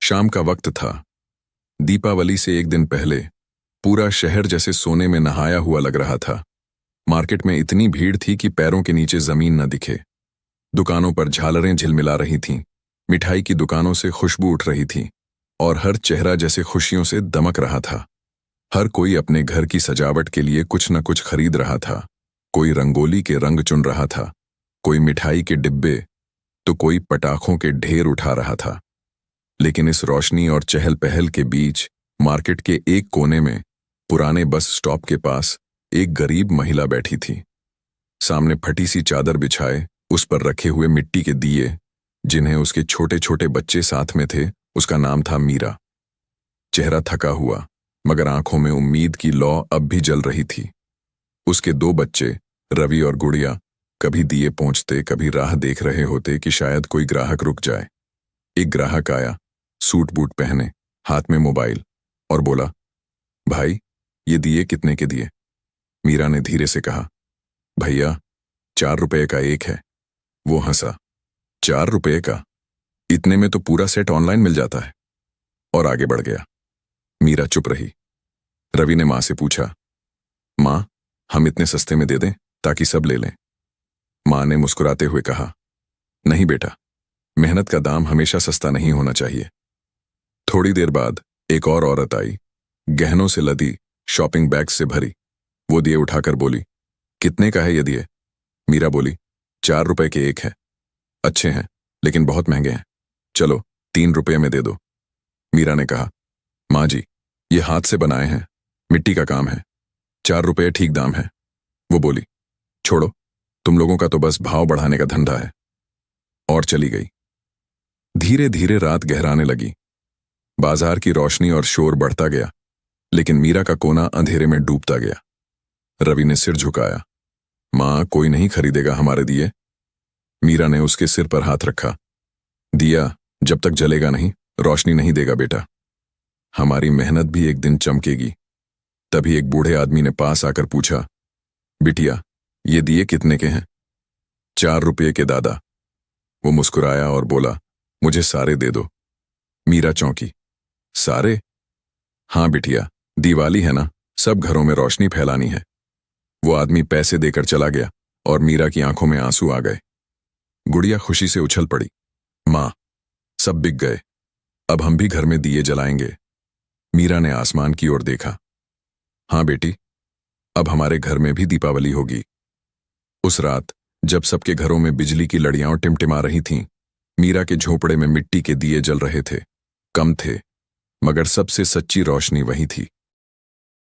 शाम का वक्त था। दीपावली से एक दिन पहले पूरा शहर जैसे सोने में नहाया हुआ लग रहा था। मार्केट में इतनी भीड़ थी कि पैरों के नीचे जमीन न दिखे। दुकानों पर झालरें झिलमिला रही थीं, मिठाई की दुकानों से खुशबू उठ रही थी और हर चेहरा जैसे खुशियों से दमक रहा था। हर कोई अपने घर की सजावट के लिए कुछ न कुछ खरीद रहा था। कोई रंगोली के रंग चुन रहा था, कोई मिठाई के डिब्बे, तो कोई पटाखों के ढेर उठा रहा था। लेकिन इस रोशनी और चहल पहल के बीच मार्केट के एक कोने में पुराने बस स्टॉप के पास एक गरीब महिला बैठी थी। सामने फटी सी चादर बिछाए उस पर रखे हुए मिट्टी के दिए, जिन्हें उसके छोटे छोटे बच्चे साथ में थे, उसका नाम था मीरा। चेहरा थका हुआ मगर आंखों में उम्मीद की लौ अब भी जल रही थी। उसके दो बच्चे रवि और गुड़िया कभी दिए पहुंचते, कभी राह देख रहे होते कि शायद कोई ग्राहक रुक जाए। एक ग्राहक आया, सूट बूट पहने, हाथ में मोबाइल, और बोला, भाई ये दिए कितने के दिए? मीरा ने धीरे से कहा, भैया 4 रुपए का एक है। वो हंसा, 4 रुपए का? इतने में तो पूरा सेट ऑनलाइन मिल जाता है। और आगे बढ़ गया। मीरा चुप रही। रवि ने मां से पूछा, मां हम इतने सस्ते में दे दें ताकि सब ले लें? मां ने मुस्कुराते हुए कहा, नहीं बेटा, मेहनत का दाम हमेशा सस्ता नहीं होना चाहिए। थोड़ी देर बाद एक और औरत आई, गहनों से लदी, शॉपिंग बैग से भरी। वो दिए उठाकर बोली, कितने का है ये दिए? मीरा बोली, 4 रुपए के एक है। अच्छे हैं लेकिन बहुत महंगे हैं, चलो 3 रुपए में दे दो। मीरा ने कहा, माँ जी ये हाथ से बनाए हैं, मिट्टी का काम है, 4 रुपए ठीक दाम है। वो बोली, छोड़ो, तुम लोगों का तो बस भाव बढ़ाने का धंधा है। और चली गई। धीरे धीरे रात गहराने लगी। बाजार की रोशनी और शोर बढ़ता गया, लेकिन मीरा का कोना अंधेरे में डूबता गया। रवि ने सिर झुकाया, मां कोई नहीं खरीदेगा हमारे दिए? मीरा ने उसके सिर पर हाथ रखा, दिया जब तक जलेगा नहीं, रोशनी नहीं देगा बेटा। हमारी मेहनत भी एक दिन चमकेगी। तभी एक बूढ़े आदमी ने पास आकर पूछा, बिटिया ये दिए कितने के हैं? 4 रुपये के दादा। वो मुस्कुराया और बोला, मुझे सारे दे दो। मीरा चौंकी, सारे? हाँ बिटिया, दिवाली है ना, सब घरों में रोशनी फैलानी है। वो आदमी पैसे देकर चला गया और मीरा की आंखों में आंसू आ गए। गुड़िया खुशी से उछल पड़ी, मां सब बिक गए, अब हम भी घर में दिए जलाएंगे। मीरा ने आसमान की ओर देखा, हाँ बेटी, अब हमारे घर में भी दीपावली होगी। उस रात जब सबके घरों में बिजली की लड़ियां टिमटिमा रही थीं, मीरा के झोपड़े में मिट्टी के दिए जल रहे थे। कम थे, मगर सबसे सच्ची रोशनी वही थी।